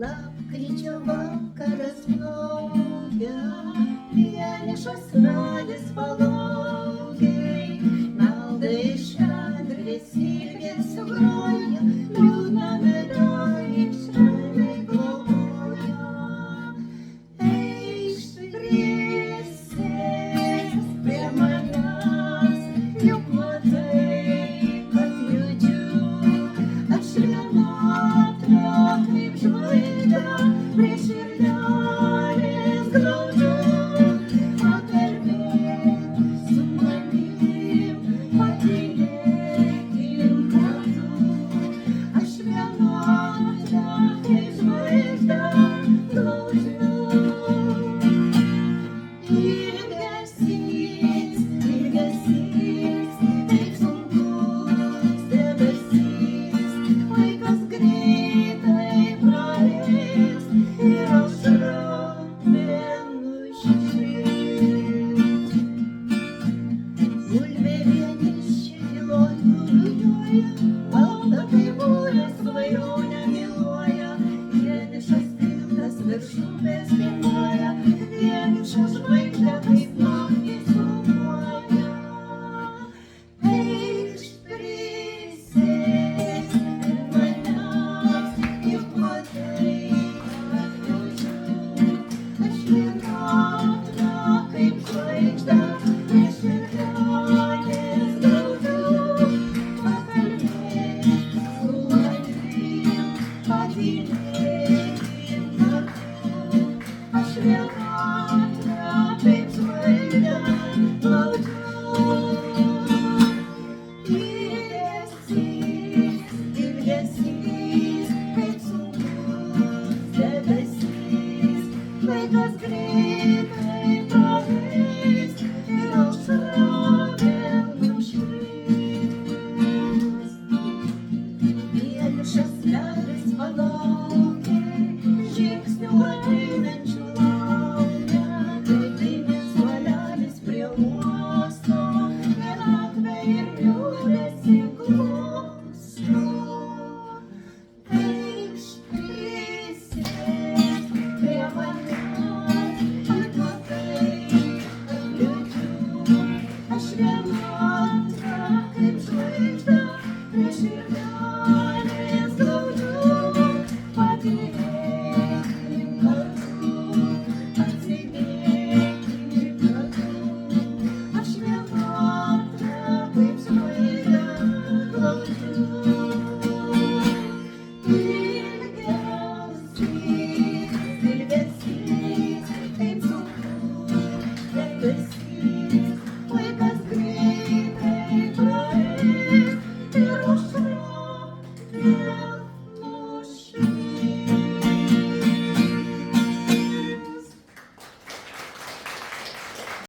Lapkričio vakaras plaukia, vienišas radęs palaukiai, malda iš adresybės groja, liūdna medalį šaliai globoja. Eikš prisėsk prie manęs, juk matai, kad judžiu, aš vienatvę kaip žvaigždę prie širdelės glaudžiu. Pakalbėk su manim, patylėkim kartu, aš vienatvę kaip žvaigždę glaudžiu. Ilgesys, ilgesys, kaip sunkus debesys, laikas greitai praeis ir aušra vėl nušvis. Gulbė vieniši tyloj gulguliuoja, malda kaip būrės svajonę myluoja, vienišas tiltas virš upės spėlioja, vieniša žvaigždė kaip naktį sūpuoja. Eikš prisėsk prie manęs, juk matai, kad jaučiu, aš vienatvę kaip žvaigždę prie širdelės glaudžiu. Pakalbėk su manim, patylėkim kartu, aš vienatvę kaip žvaigždę glaudžiu. Ilgesys, ilgesys, kaip sunkus debesys, laikas greitai praeis ir aušra vėl nušvis. Vienišas medis